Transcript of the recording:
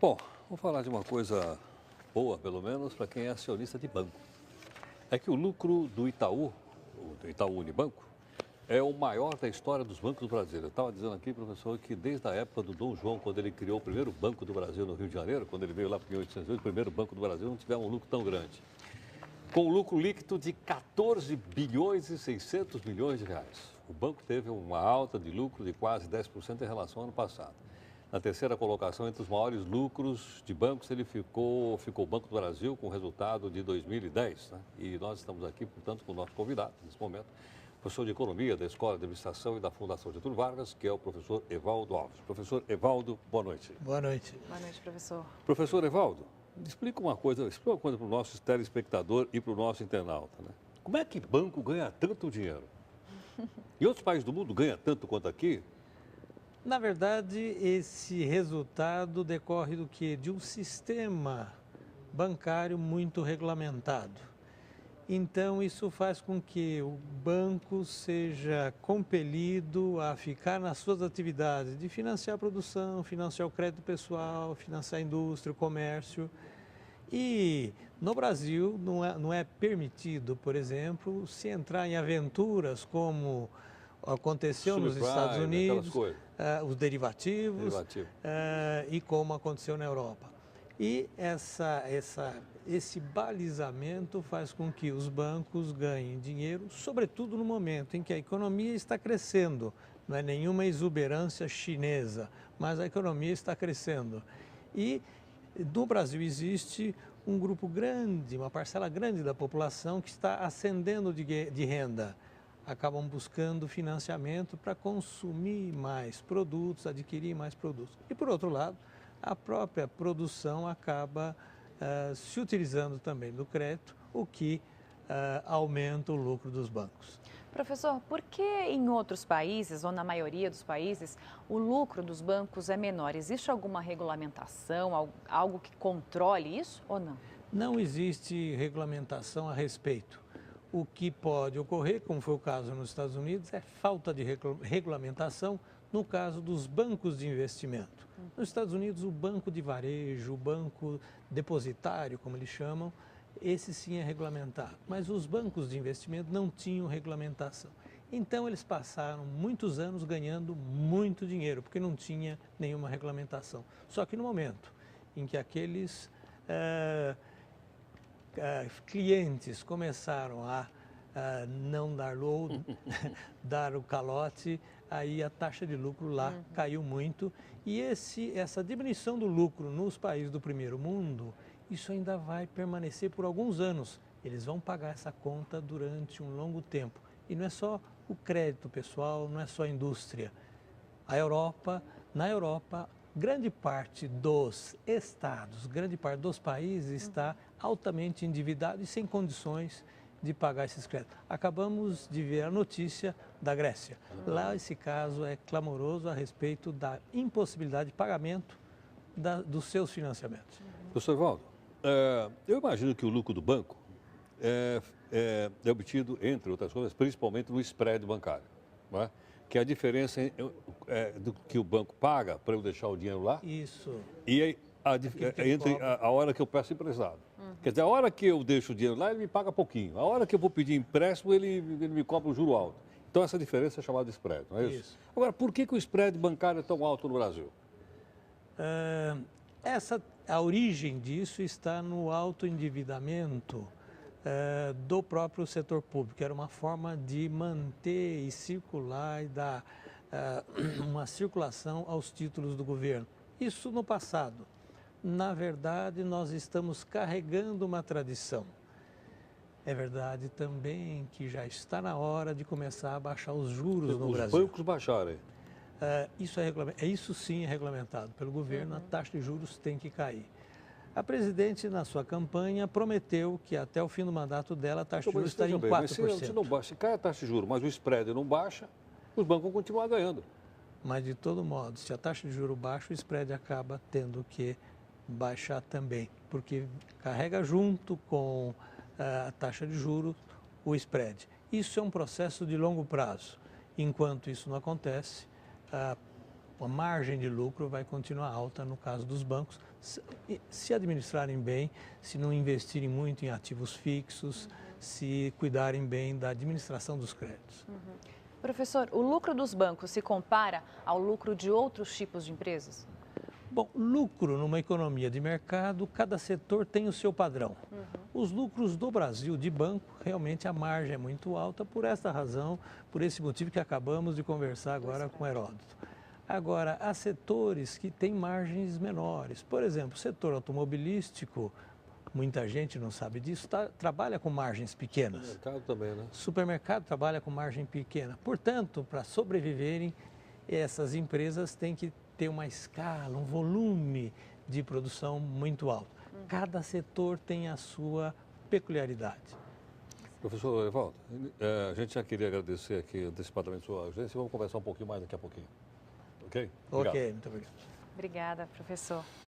Bom, vou falar de uma coisa boa, pelo menos, para quem é acionista de banco. É que o lucro do Itaú, o do Itaú Unibanco, é o maior da história dos bancos do Brasil. Eu estava dizendo aqui, professor, que desde a época do Dom João, quando ele criou o primeiro banco do Brasil no Rio de Janeiro, quando ele veio lá para 1808, o primeiro banco do Brasil, não tivemos um lucro tão grande. Com um lucro líquido de 14 bilhões e 600 milhões de reais. O banco teve uma alta de lucro de quase 10% em relação ao ano passado. Na terceira colocação, entre os maiores lucros de bancos, ele ficou o Banco do Brasil com o resultado de 2010. Né? E nós estamos aqui, portanto, com o nosso convidado, nesse momento, professor de Economia da Escola de Administração e da Fundação Getúlio Vargas, que é o professor Evaldo Alves. Professor Evaldo, boa noite. Boa noite. Boa noite, professor. Professor Evaldo, explica uma coisa para o nosso telespectador e para o nosso internauta. Né? Como é que banco ganha tanto dinheiro? Em outros países do mundo ganha tanto quanto aqui? Na verdade, esse resultado decorre do quê? De um sistema bancário muito regulamentado. Então, isso faz com que o banco seja compelido a ficar nas suas atividades de financiar a produção, financiar o crédito pessoal, financiar a indústria, o comércio. E no Brasil não é permitido, por exemplo, se entrar em aventuras como aconteceu nos Estados Unidos, os derivativos. E como aconteceu na Europa. E esse balizamento faz com que os bancos ganhem dinheiro, sobretudo no momento em que a economia está crescendo. Não é nenhuma exuberância chinesa, mas a economia está crescendo. E no Brasil existe um grupo grande, uma parcela grande da população que está ascendendo de renda. Acabam buscando financiamento para consumir mais produtos, adquirir mais produtos. E, por outro lado, a própria produção acaba se utilizando também do crédito, o que aumenta o lucro dos bancos. Professor, por que em outros países, ou na maioria dos países, o lucro dos bancos é menor? Existe alguma regulamentação, algo que controle isso ou não? Não existe regulamentação a respeito. O que pode ocorrer, como foi o caso nos Estados Unidos, é falta de regulamentação no caso dos bancos de investimento. Nos Estados Unidos, o banco de varejo, o banco depositário, como eles chamam, esse sim é regulamentado. Mas os bancos de investimento não tinham regulamentação. Então, eles passaram muitos anos ganhando muito dinheiro, porque não tinha nenhuma regulamentação. Só que no momento em que aqueles clientes começaram a não dar load, dar o calote, aí a taxa de lucro lá caiu muito. E essa diminuição do lucro nos países do primeiro mundo, isso ainda vai permanecer por alguns anos. Eles vão pagar essa conta durante um longo tempo. E não é só o crédito pessoal, não é só a indústria. Na Europa, grande parte dos estados, grande parte dos países está altamente endividado e sem condições de pagar esses créditos. Acabamos de ver a notícia da Grécia. Lá esse caso é clamoroso a respeito da impossibilidade de pagamento dos seus financiamentos. Professor Evaldo, eu imagino que o lucro do banco é obtido, entre outras coisas, principalmente no spread bancário, não é? Que é a diferença do que o banco paga para eu deixar o dinheiro lá. Isso. E entre a hora que eu peço emprestado. Quer dizer, a hora que eu deixo o dinheiro lá, ele me paga pouquinho. A hora que eu vou pedir empréstimo, ele me cobra um juro alto. Então, essa diferença é chamada de spread, não é isso? Agora, por que o spread bancário é tão alto no Brasil? A origem disso está no alto endividamento do próprio setor público. Era uma forma de manter e circular e dar uma circulação aos títulos do governo. Isso no passado. Na verdade, nós estamos carregando uma tradição. É verdade também que já está na hora de começar a baixar os juros no Brasil. Os bancos baixarem. Isso sim é regulamentado pelo governo, a taxa de juros tem que cair. A presidente, na sua campanha, prometeu que até o fim do mandato dela a taxa de juros estaria em 4%. Mas se não baixa, se cai a taxa de juros, mas o spread não baixa, os bancos vão continuar ganhando. Mas, de todo modo, se a taxa de juros baixa, o spread acaba tendo que baixar também, porque carrega junto com a taxa de juros o spread. Isso é um processo de longo prazo. Enquanto isso não acontece, a margem de lucro vai continuar alta no caso dos bancos, se administrarem bem, se não investirem muito em ativos fixos, se cuidarem bem da administração dos créditos. Professor, o lucro dos bancos se compara ao lucro de outros tipos de empresas? Bom, lucro numa economia de mercado, cada setor tem o seu padrão. Os lucros do Brasil de banco, realmente a margem é muito alta por esta razão, por esse motivo que acabamos de conversar agora com Heródoto. Agora, há setores que têm margens menores. Por exemplo, o setor automobilístico, muita gente não sabe disso, trabalha com margens pequenas. Supermercado também, né? Supermercado trabalha com margem pequena. Portanto, para sobreviverem, essas empresas têm que ter uma escala, um volume de produção muito alto. Cada setor tem a sua peculiaridade. Professor Evaldo, a gente já queria agradecer aqui antecipadamente a sua audiência e vamos conversar um pouquinho mais daqui a pouquinho. Ok? Obrigado. Ok, muito obrigado. Obrigada, professor.